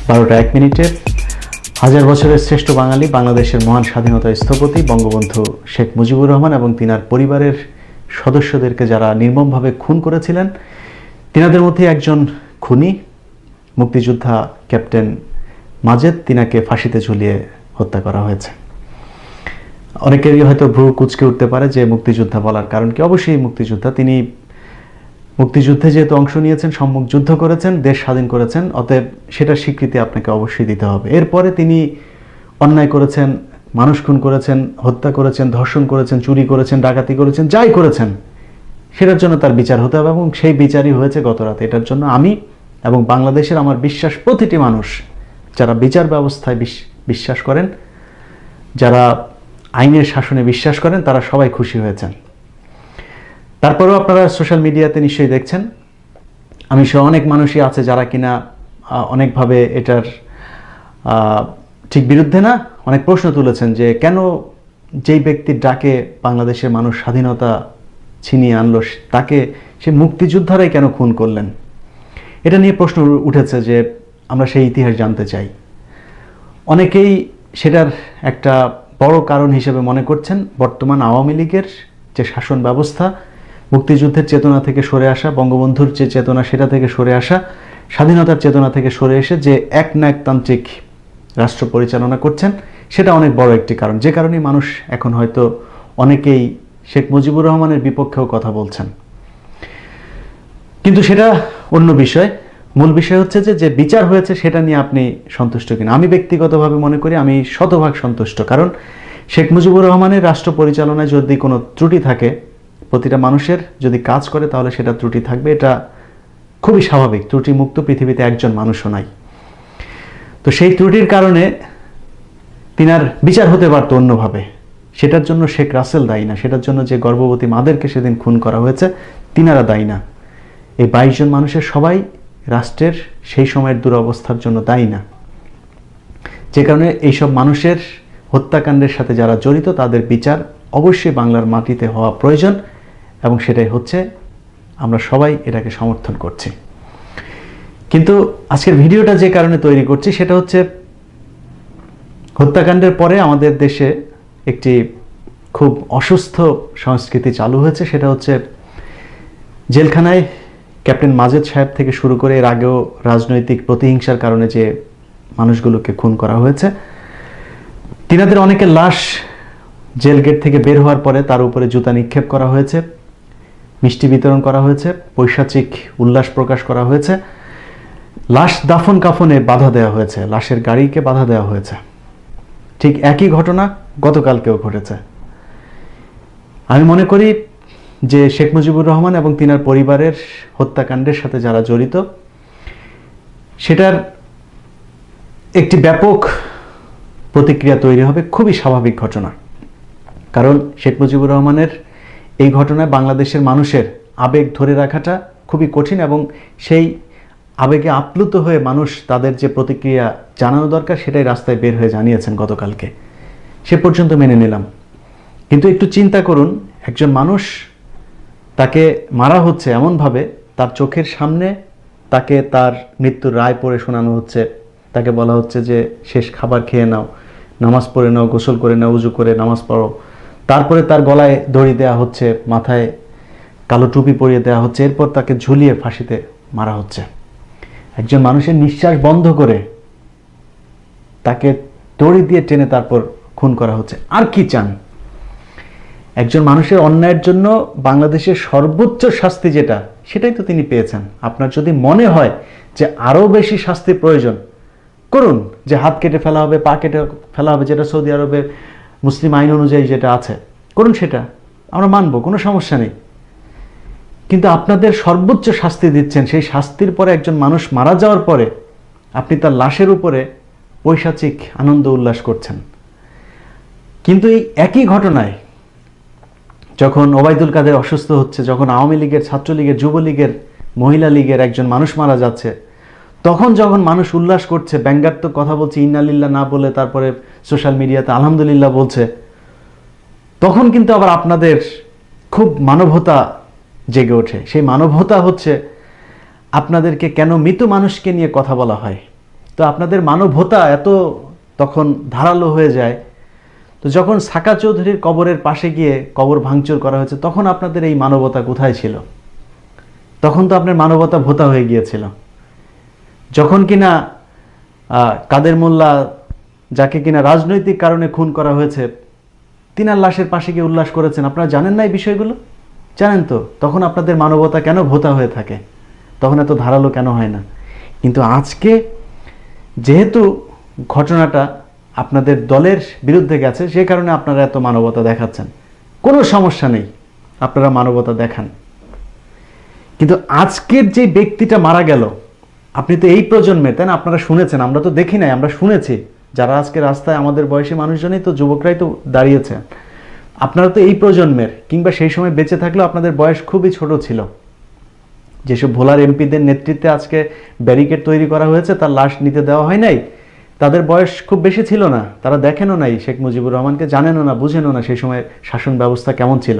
12টা 1 মিনিটে হাজার বছরের শ্রেষ্ঠ বাঙালি, বাংলাদেশের মহান স্বাধীনতা স্থপতি বঙ্গবন্ধু শেখ মুজিবুর রহমান এবং তিনার পরিবারের সদস্যদেরকে যারা নির্মমভাবে খুন করেছিলেন, তিনাদের মধ্যে একজন খুনি মুক্তিযোদ্ধা ক্যাপ্টেন মাজেদ, তিনাকে ফাঁসিতে ঝুলিয়ে হত্যা করা হয়েছে। অনেকেরই হয়তো ভ্রু কুঁচকে উঠতে পারে যে মুক্তিযোদ্ধা বলার কারণ কি। অবশ্যই মুক্তিযোদ্ধা, তিনি মুক্তিযুদ্ধে যেহেতু অংশ নিয়েছেন, সম্মুখ যুদ্ধ করেছেন, দেশ স্বাধীন করেছেন, অতএব সেটার স্বীকৃতি আপনাকে অবশ্যই দিতে হবে। এরপরে তিনি অন্যায় করেছেন, মানুষ খুন করেছেন, হত্যা করেছেন, ধর্ষণ করেছেন, চুরি করেছেন, ডাকাতি করেছেন, যাই করেছেন সেটার জন্য তার বিচার হতে হবে এবং সেই বিচারই হয়েছে গত রাতে। এটার জন্য আমি এবং বাংলাদেশের আমার বিশ্বাস প্রতিটি মানুষ যারা বিচার ব্যবস্থায় বিশ্বাস করেন, যারা আইনের শাসনে বিশ্বাস করেন, তারা সবাই খুশি হয়েছেন। তারপরেও আপনারা সোশ্যাল মিডিয়াতে নিশ্চয়ই দেখছেন, আমি সহ অনেক মানুষই আছে যারা কিনা অনেকভাবে এটার ঠিক বিরুদ্ধে না, অনেক প্রশ্ন তুলেছেন যে কেন যেই ব্যক্তির ডাকে বাংলাদেশের মানুষ স্বাধীনতা ছিনিয়ে আনলো, তাকে সে মুক্তিযোদ্ধারাই কেন খুন করলেন। এটা নিয়ে প্রশ্ন উঠেছে যে আমরা সেই ইতিহাস জানতে চাই। অনেকেই সেটার একটা বড় কারণ হিসেবে মনে করছেন বর্তমান আওয়ামী লীগের যে শাসন ব্যবস্থা, মুক্তিযুদ্ধের চেতনা থেকে সরে আসা, বঙ্গবন্ধুর যে চেতনা সেটা থেকে সরে আসা, স্বাধীনতার চেতনা থেকে সরে এসে যে একনায়কতান্ত্রিক রাষ্ট্র পরিচালনা করছেন, সেটা অনেক বড় একটি কারণ, যে কারণে মানুষ এখন হয়তো অনেকেই শেখ মুজিবুর রহমানের বিপক্ষেও কথা বলছেন। কিন্তু সেটা অন্য বিষয়। মূল বিষয় হচ্ছে যে বিচার হয়েছে সেটা নিয়ে আপনি সন্তুষ্ট কিনা। আমি ব্যক্তিগতভাবে মনে করি আমি শতভাগ সন্তুষ্ট, কারণ শেখ মুজিবুর রহমানের রাষ্ট্র পরিচালনায় যদি কোনো ত্রুটি থাকে, প্রতিটা মানুষের যদি কাজ করে তাহলে সেটা ত্রুটি থাকবে, এটা খুবই স্বাভাবিক। ত্রুটি মুক্ত পৃথিবীতে একজন মানুষও নাই। তো সেই ত্রুটির কারণে তিনার বিচার হতে পারত অন্যভাবে। সেটার জন্য শেখ রাসেল দায়ী না, সেটার জন্য যে গর্ভবতী মাদেরকে সেদিন খুন করা হয়েছে তিনারা দায়ী না। এই 22 জন মানুষের সবাই রাষ্ট্রের সেই সময়ের দুরবস্থার জন্য দায়ী না। যে কারণে এইসব মানুষের হত্যাকাণ্ডের সাথে যারা জড়িত তাদের বিচার অবশ্যই বাংলার মাটিতে হওয়া প্রয়োজন, এবং সেটাই হচ্ছে। আমরা সবাই এটাকে সমর্থন করছি। কিন্তু আজকের ভিডিওটা যে কারণে তৈরি করছি সেটা হচ্ছে হত্যাকাণ্ডের পরে আমাদের দেশে একটি খুব অসুস্থ সংস্কৃতি চালু হয়েছে। সেটা হচ্ছে জেলখানায় ক্যাপ্টেন মাজেদ সাহেব থেকে শুরু করে এর আগেও রাজনৈতিক প্রতিহিংসার কারণে যে মানুষগুলোকে খুন করা হয়েছে, তিনাদের অনেকের লাশ জেল গেট থেকে বের হওয়ার পরে তার উপরে জুতা নিক্ষেপ করা হয়েছে, মিষ্টি বিতরণ করা হয়েছে, পৈশাচিক উল্লাস প্রকাশ করা হয়েছে, লাশ দাফন কাফনে বাধা দেওয়া হয়েছে, লাশের গাড়িকে বাধা দেওয়া হয়েছে। ঠিক একই ঘটনা গতকালকেও ঘটেছে। আমি মনে করি যে শেখ মুজিবুর রহমান এবং তিনার পরিবারের হত্যাকাণ্ডের সাথে যারা জড়িত, সেটার একটি ব্যাপক প্রতিক্রিয়া তৈরি হবে, খুবই স্বাভাবিক ঘটনা। কারণ শেখ মুজিবুর রহমানের এই ঘটনায় বাংলাদেশের মানুষের আবেগ ধরে রাখাটা খুবই কঠিন, এবং সেই আবেগে আপ্লুত হয়ে মানুষ তাদের যে প্রতিক্রিয়া জানানো দরকার সেটাই রাস্তায় বের হয়ে জানিয়েছেন গতকালকে। সে পর্যন্ত মেনে নিলাম। কিন্তু একটু চিন্তা করুন, একজন মানুষ, তাকে মারা হচ্ছে এমনভাবে, তার চোখের সামনে তাকে তার মৃত্যুর রায় পড়ে শোনানো হচ্ছে, তাকে বলা হচ্ছে যে শেষ খাবার খেয়ে নাও, নামাজ পড়ে নাও, গোসল করে নাও, উজু করে নামাজ পড়ো। তারপরে তার গলায় দড়ি দেওয়া হচ্ছে, মাথায় কালো টুপি পরিয়ে দেওয়া হচ্ছে, এরপর তাকে ঝুলিয়ে ফাঁসিতে মারা হচ্ছে। একজন মানুষের নিঃশ্বাস বন্ধ করে তাকে দড়ি দিয়ে টেনে তারপর খুন করা হচ্ছে। আর কি চান? একজন মানুষের অন্যায়ের জন্য বাংলাদেশের সর্বোচ্চ শাস্তি যেটা, সেটাই তো তিনি পেয়েছেন। আপনার যদি মনে হয় যে আরও বেশি শাস্তি প্রয়োজন, করুন, যে হাত কেটে ফেলা হবে, পা কেটে ফেলা হবে, যেটা সৌদি আরবের মুসলিম আইন অনুযায়ী যেটা আছে, করুন, সেটা আমরা মানব, কোনো সমস্যা নেই। কিন্তু আপনাদের সর্বোচ্চ শাস্তি দিচ্ছেন, সেই শাস্তির পরে একজন মানুষ মারা যাওয়ার পরে আপনি তার লাশের উপরে পৈশাচিক আনন্দ উল্লাস করছেন। কিন্তু এই একই ঘটনায় যখন ওবায়দুল কাদের অসুস্থ হচ্ছে, যখন আওয়ামী লীগের, ছাত্রলীগের, যুবলীগের, মহিলা লীগের একজন মানুষ মারা যাচ্ছে, তখন যখন মানুষ উল্লাস করছে, ব্যঙ্গাত্মক কথা বলছে, ইন্নালিল্লাহ না বলে তারপরে সোশ্যাল মিডিয়াতে আলহামদুলিল্লাহ বলছে, তখন কিন্তু আবার আপনাদের খুব মানবতা জেগে ওঠে। সেই মানবতা হচ্ছে আপনাদেরকে কেন মৃত মানুষকে নিয়ে কথা বলা হয়, তো আপনাদের মানবতা এত তখন ধারালো হয়ে যায়। তো যখন সাকা চৌধুরীর কবরের পাশে গিয়ে কবর ভাঙচুর করা হয়েছে, তখন আপনাদের এই মানবতা কোথায় ছিল? তখন তো আপনার মানবতা ভোতা হয়ে গিয়েছিল। যখন কিনা কাদের মোল্লা, যাকে কিনা রাজনৈতিক কারণে খুন করা হয়েছে, তিনার লাশের পাশে গিয়ে উল্লাস করেছেন। আপনারা জানেন না এই বিষয়গুলো? জানেন তো। তখন আপনাদের মানবতা কেন ভোতা হয়ে থাকে? তখন এত ধারালো কেন হয় না? কিন্তু আজকে যেহেতু ঘটনাটা আপনাদের দলের বিরুদ্ধে গেছে, সে কারণে আপনারা এত মানবতা দেখাচ্ছেন। কোনো সমস্যা নেই, আপনারা মানবতা দেখান। কিন্তু আজকের যে ব্যক্তিটা মারা গেল, আপনি তো এই প্রজন্মের, তাই না? আপনারা শুনেছেন, আমরা তো দেখি নাই, আমরা শুনেছি। যারা আজকে রাস্তায় আমাদের বয়সী মানুষজনই তো, যুবকরাই তো দাঁড়িয়েছে। আপনারা তো এই প্রজন্মের, কিংবা সেই সময় বেঁচে থাকলেও আপনাদের বয়স খুবই ছোট ছিল। যেসব ভোলার এমপিদের নেতৃত্বে আজকে ব্যারিকেড তৈরি করা হয়েছে, তার লাশ নিতে দেওয়া হয় নাই, তাদের বয়স খুব বেশি ছিল না। তারা দেখেনও নাই শেখ মুজিবুর রহমানকে, জানেনও না, বুঝেনও না সেই সময় শাসন ব্যবস্থা কেমন ছিল।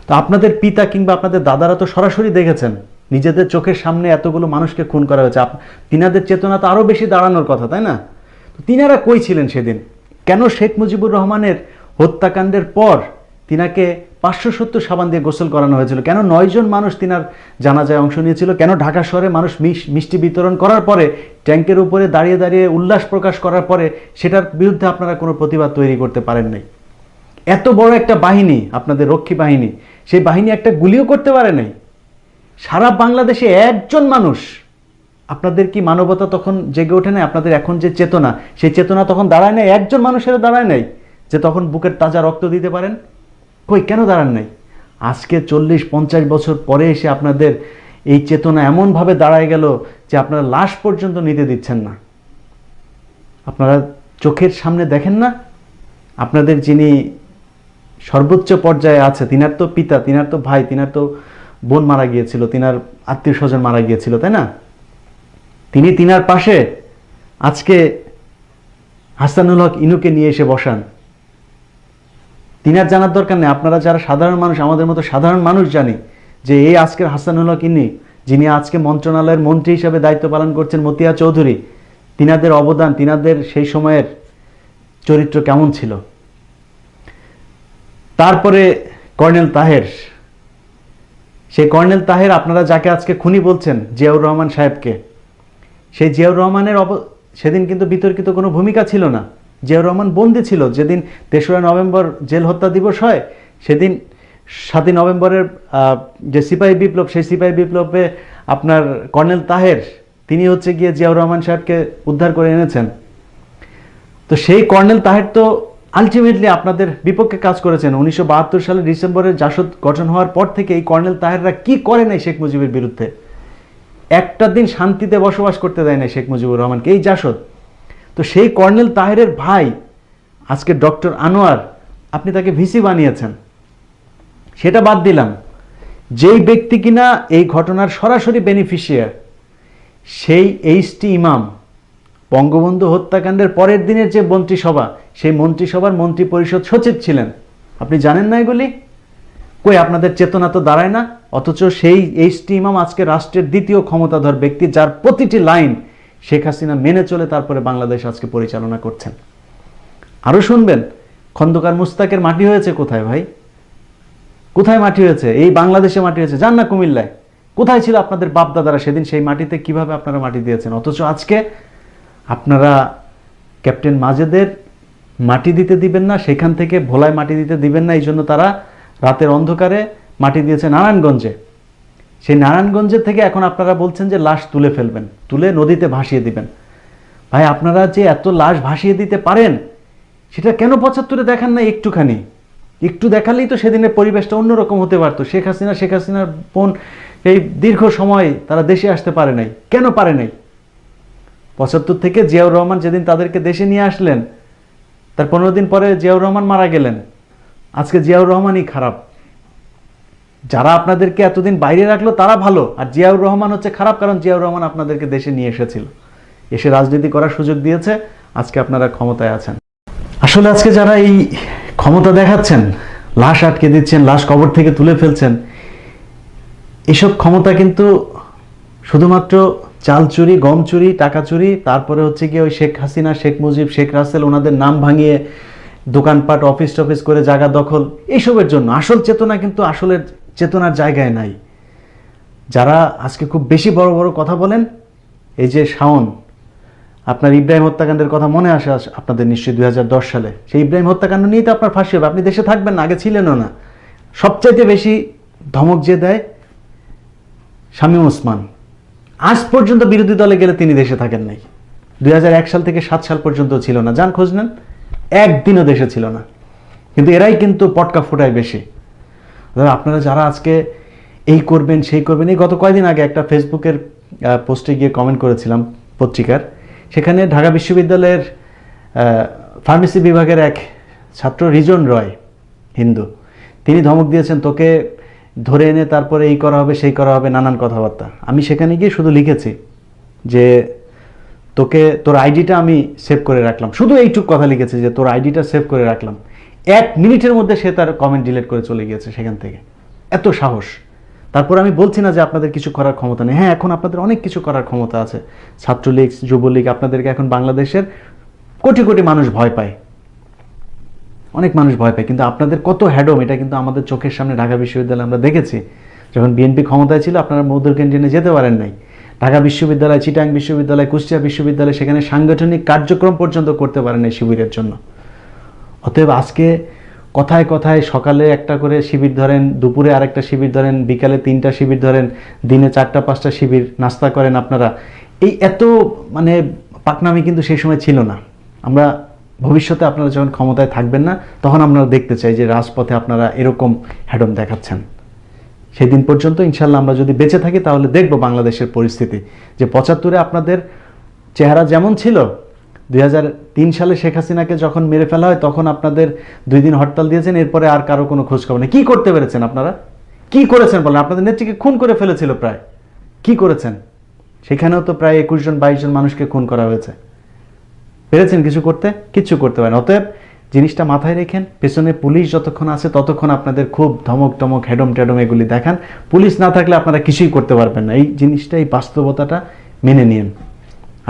তো আপনাদের পিতা কিংবা আপনাদের দাদারা তো সরাসরি দেখেছেন, নিজেদের চোখের সামনে এতগুলো মানুষকে খুন করা হয়েছে। তিনাদের চেতনা তো আরও বেশি দাঁড়ানোর কথা, তাই না? তো তিনারা কই ছিলেন সেদিন? কেন শেখ মুজিবুর রহমানের হত্যাকাণ্ডের পর তিনাকে 570 সাবান দিয়ে গোসল করানো হয়েছিল? কেন 9 জন মানুষ তিনার জানাজায় অংশ নিয়েছিল? কেন ঢাকা শহরে মানুষ মিষ্টি বিতরণ করার পরে, ট্যাঙ্কের উপরে দাঁড়িয়ে দাঁড়িয়ে উল্লাস প্রকাশ করার পরে সেটার বিরুদ্ধে আপনারা কোনো প্রতিবাদ তৈরি করতে পারেন নাই? এত বড় একটা বাহিনী, আপনাদের রক্ষী বাহিনী, সেই বাহিনী একটা গুলিও করতে পারে নাই। সারা বাংলাদেশে একজন মানুষ, আপনাদের কি মানবতা তখন জেগে ওঠে নাই? আপনাদের এখন যে চেতনা, সেই চেতনা তখন দাঁড়ায় নাই? একজন মানুষের দাঁড়ায় নাই যে তখন বুকের তাজা রক্ত দিতে পারেন? কই, কেন দাঁড়ান নাই? আজকে 40-50 বছর পরে এসে আপনাদের এই চেতনা এমনভাবে দাঁড়ায় গেল যে আপনারা লাশ পর্যন্ত নিতে দিচ্ছেন না। আপনারা চোখের সামনে দেখেন না, আপনাদের যিনি সর্বোচ্চ পর্যায়ে আছে, তিনার তো পিতা, তিনার তো ভাই, তিনার তো বোন মারা গিয়েছিল, তিনার আত্মীয় স্বজন মারা গিয়েছিল, তাই না? তিনি তিনার পাশে আজকে হাসানুল হক ইনুকে নিয়ে এসে বসান। তিনার জানার দরকার নেই। আপনারা যারা সাধারণ মানুষ, আমাদের মতো সাধারণ মানুষ জানি যে এই আজকের হাসানুল হক ইনি, যিনি আজকে মন্ত্রণালয়ের মন্ত্রী হিসেবে দায়িত্ব পালন করছেন, মতিয়া চৌধুরী, তিনাদের অবদান, তিনাদের সেই সময়ের চরিত্র কেমন ছিল। তারপরে কর্নেল তাহের, সেই কর্নেল তাহের, আপনারা যাকে আজকে খুনি বলছেন, জিয়াউর রহমান সাহেবকে, সেই জিয়াউর রহমানের সেদিন কিন্তু বিতর্কিত কোনো ভূমিকা ছিল না। জিয়াউর রহমান বন্দী ছিল। যেদিন 3রা নভেম্বর জেল হত্যা দিবস হয়, সেদিন 7ই নভেম্বরের যে সিপাহী বিপ্লব, সেই সিপাহী বিপ্লবে আপনার কর্নেল তাহের, তিনি হচ্ছে গিয়ে জিয়াউর রহমান সাহেবকে উদ্ধার করে এনেছেন। তো সেই কর্নেল তাহের তো আলটিমেটলি আপনাদের বিপক্ষে কাজ করেছেন। 1972 সালের ডিসেম্বরের জাসদ গঠন হওয়ার পর থেকে এই কর্নেল তাহেররা কি করে নাই শেখ মুজিবের বিরুদ্ধে? একটা দিন শান্তিতে বসবাস করতে দেয় না শেখ মুজিবুর রহমানকে এই জাসদ। তো সেই কর্নেল তাহেরের ভাই আজকে ডক্টর আনোয়ার, আপনি তাকে ভিসি বানিয়েছেন। সেটা বাদ দিলাম, যেই ব্যক্তি কিনা এই ঘটনার সরাসরি বেনিফিশিয়ার, সেই এইচটি ইমাম, বঙ্গবন্ধু হত্যাকাণ্ডের পরের দিনের যে মন্ত্রিসভা, সেই মন্ত্রিসভার মন্ত্রী পরিষদ সচিব ছিলেন। আপনি জানেন না এগুলি? কই, আপনাদের চেতনা তো দাঁড়ায় না। অথচ সেই এইচটি ইমাম আজকে রাষ্ট্রের দ্বিতীয় ক্ষমতাধর ব্যক্তি, যার প্রতিটি লাইন শেখ হাসিনা মেনে চলে তারপরে বাংলাদেশ আজকে পরিচালনা করছেন। আরও শুনবেন, খন্দকার মুস্তাকের মাটি হয়েছে কোথায় ভাই? কোথায় মাটি হয়েছে? এই বাংলাদেশে মাটি হয়েছে। যান না কুমিল্লায়। কোথায় ছিল আপনাদের বাপ দাদারা সেদিন? সেই মাটিতে কিভাবে আপনারা মাটি দিয়েছেন? অথচ আজকে আপনারা ক্যাপ্টেন মাজেদের মাটি দিতে দিবেন না, সেখান থেকে ভোলায় মাটি দিতে দিবেন না। এই জন্য তারা রাতের অন্ধকারে মাটি দিয়েছে নারায়ণগঞ্জে। সেই নারায়ণগঞ্জের থেকে এখন আপনারা বলছেন যে লাশ তুলে ফেলবেন, তুলে নদীতে ভাসিয়ে দিবেন। ভাই, আপনারা যে এত লাশ ভাসিয়ে দিতে পারেন, সেটা কেন 75-এ দেখান না একটুখানি? একটু দেখালেই তো সেদিনের পরিবেশটা অন্যরকম হতে পারতো। শেখ হাসিনার বোন এই দীর্ঘ সময় তারা দেশে আসতে পারে নাই। কেন পারে নাই? 75 থেকে জিয়াউর রহমান যেদিন তাদেরকে দেশে নিয়ে আসলেন, তার 15 দিন পরে জিয়াউর রহমান মারা গেলেন। আজকে জিয়াউর রহমানই খারাপ। যারা আপনাদেরকে এতদিন বাইরে রাখলো তারা ভালো, আর জিয়াউর রহমান হচ্ছে খারাপ, কারণ জিয়াউর রহমান আপনাদেরকে দেশে নিয়ে এসেছিল, এসে রাজনীতি করার সুযোগ দিয়েছে। আজকে আপনারা ক্ষমতায় আছেন। আসলে আজকে যারা এই ক্ষমতা দেখাচ্ছেন, লাশ আটকে দিচ্ছেন, লাশ কবর থেকে তুলে ফেলছেন, এসব ক্ষমতা কিন্তু শুধুমাত্র চাল চুরি, গম চুরি, টাকা চুরি, তারপরে হচ্ছে গিয়ে ওই শেখ হাসিনা, শেখ মুজিব, শেখ রাসেল ওনাদের নাম ভাঙিয়ে দোকানপাট, অফিস টফিস করে জায়গা দখল, এইসবের জন্য। আসল চেতনা কিন্তু আসলের চেতনার জায়গায় নাই। যারা আজকে খুব বেশি বড় বড় কথা বলেন, এই যে শাওন, আপনার ইব্রাহিম হত্যাকাণ্ডের কথা মনে আসে আপনাদের নিশ্চয়ই 2010 সালে। সেই ইব্রাহিম হত্যাকাণ্ড নিয়েই তো আপনার ফাঁসি হবে, আপনি দেশে থাকবেন না, আগে ছিলেনও না। সবচাইতে বেশি ধমক যে দেয় শামীম ওসমান, আজ পর্যন্ত বিরোধী দলে গেলে তিনি দেশে থাকেন নাই। 2001 সাল থেকে 7 সাল পর্যন্ত ছিল না, যান খোঁজ নেন, একদিনও দেশে ছিল না। কিন্তু এরাই কিন্তু পটকা ফোটায় বেশি। আপনারা যারা আজকে এই করবেন সেই করবেন, এই গত কয়েকদিন আগে একটা ফেসবুকের পোস্টে গিয়ে কমেন্ট করেছিলাম পত্রিকার, সেখানে ঢাকা বিশ্ববিদ্যালয়ের ফার্মেসি বিভাগের এক ছাত্র রিজন রয়, হিন্দু, তিনি ধমক দিয়েছেন তোকে ধরে এনে তারপরে এই করা হবে সেই করা হবে, নানান কথাবার্তা। আমি সেখানে গিয়ে শুধু লিখেছি যে তোকে, তোর আইডিটা আমি সেভ করে রাখলাম, শুধু এইটুক কথা লিখেছি যে তোর আইডিটা সেভ করে রাখলাম। 1 মিনিটের মধ্যে সে তার কমেন্ট ডিলিট করে চলে গিয়েছে সেখান থেকে। এত সাহস! তারপর আমি বলছি না যে আপনাদের কিছু করার ক্ষমতা নেই, হ্যাঁ এখন আপনাদের অনেক কিছু করার ক্ষমতা আছে। ছাত্রলীগ, যুবলীগ, আপনাদেরকে এখন বাংলাদেশের কোটি কোটি মানুষ ভয় পায়, অনেক মানুষ ভয় পায়, কিন্তু আপনাদের কত হ্যাডম এটা কিন্তু আমাদের চোখের সামনে ঢাকা বিশ্ববিদ্যালয়ে আমরা দেখেছি। যখন বিএনপি ক্ষমতায় ছিল আপনারা মধুর ক্যান্টিনে যেতে পারেন নাই। ঢাকা বিশ্ববিদ্যালয়, চিটাং বিশ্ববিদ্যালয়, কুষ্টিয়া বিশ্ববিদ্যালয়, সেখানে সাংগঠনিক কার্যক্রম পর্যন্ত করতে পারেন এই শিবিরের জন্য। অতএব আজকে কথায় কথায় সকালে একটা করে শিবির ধরেন, দুপুরে আরেকটা শিবির ধরেন, বিকালে 3টা শিবির ধরেন, দিনে 4টা-5টা শিবির নাস্তা করেন আপনারা। এই এত মানে পাকনামি কিন্তু সেই সময় ছিল না। আমরা ভবিষ্যতে আপনারা যখন ক্ষমতায় থাকবেন না, তখন আমরা দেখতে চাই যে রাজপথে আপনারা এরকম হ্যাডম দেখাচ্ছেন। সেদিন পর্যন্ত ইনশাল্লাহ আমরা যদি বেঁচে থাকি তাহলে দেখব বাংলাদেশের পরিস্থিতি, যে 75-এ আপনাদের চেহারা যেমন ছিল, 2003 সালে শেখ হাসিনাকে যখন মেরে ফেলা হয় তখন আপনাদের 2 দিন হরতাল দিয়েছেন, এরপরে আর কারো কোনো খোঁজ খবর নেই। কি করতে পেরেছেন আপনারা? কি করেছেন বলেন? আপনাদের নেত্রীকে খুন করে ফেলেছিল প্রায়, কি করেছেন? সেখানেও তো প্রায় 21 জন 22 জন মানুষকে খুন করা হয়েছে। পেরেছেন কিছু করতে? কিচ্ছু করতে পারেন। অতএব জিনিসটা মাথায় রেখেন, পেছনে পুলিশ যতক্ষণ আছে ততক্ষণ আপনাদের খুব ধমক টমক, হেডম টেডম এগুলি দেখান। পুলিশ না থাকলে আপনারা কিছুই করতে পারবেন না। এই জিনিসটা, এই বাস্তবতাটা মেনে নিন।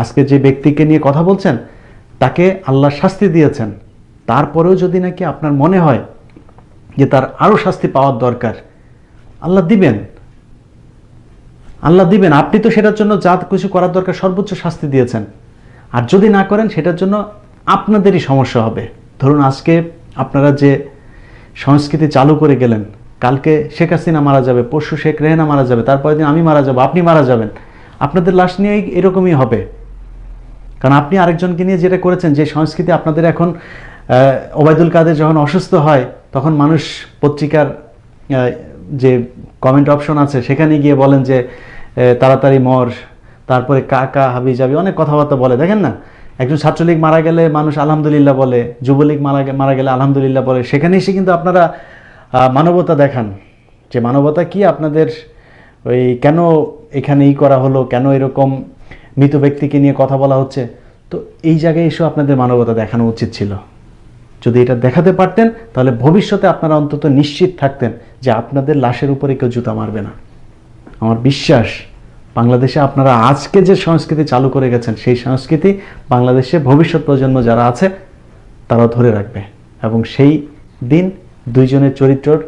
আজকে যে ব্যক্তিকে নিয়ে কথা বলছেন তাকে আল্লাহ শাস্তি দিয়েছেন, তারপরেও যদি নাকি আপনার মনে হয় যে তার আরও শাস্তি পাওয়ার দরকার, আল্লাহ দিবেন, আল্লাহ দিবেন। আপনি তো সেটার জন্য যা কিছু করার দরকার সর্বোচ্চ শাস্তি দিয়েছেন। আর যদি না করেন সেটার জন্য আপনাদেরই সমস্যা হবে। ধরুন আজকে আপনারা যে সংস্কৃতি চালু করে গেলেন, কালকে শেখ হাসিনা মারা যাবে, পরশু শেখ রেহানা মারা যাবে, তারপরের দিন আমি মারা যাব, আপনি মারা যাবেন, আপনাদের লাশ নিয়েই এরকমই হবে। কারণ আপনি আরেকজনকে নিয়ে যেটা করেছেন, যে সংস্কৃতি আপনাদের এখন, ওবায়দুল কাদের যখন অসুস্থ হয় তখন মানুষ পত্রিকার যে কমেন্ট অপশন আছে সেখানে গিয়ে বলেন যে তাড়াতাড়ি মর, তারপরে কাকা হাবি যাবি, অনেক কথাবার্তা বলে। দেখেন না, একজন ছাত্রলীগ মারা গেলে মানুষ আলহামদুলিল্লাহ বলে, যুবলীগ মারা গেলে আলহামদুলিল্লাহ বলে। সেখানে এসে কিন্তু আপনারা মানবতা দেখান, যে মানবতা কি আপনাদের, ওই কেন এখানে করা হলো, কেন এরকম মৃত ব্যক্তিকে নিয়ে কথা বলা হচ্ছে। তো এই জায়গায় এসেও আপনাদের মানবতা দেখানো উচিত ছিল। যদি এটা দেখাতে পারতেন তাহলে ভবিষ্যতে আপনারা অন্তত নিশ্চিত থাকতেন যে আপনাদের লাশের উপরে কেউ জুতা মারবে না। আমার বিশ্বাস বাংলাদেশে আপনারা আজকে যে সংস্কৃতি চালু করে গেছেন সেই সংস্কৃতি বাংলাদেশে ভবিষ্যৎ প্রজন্ম যারা আছে তারা ধরে রাখবে, এবং সেই দিন 2 জনের চরিত্রর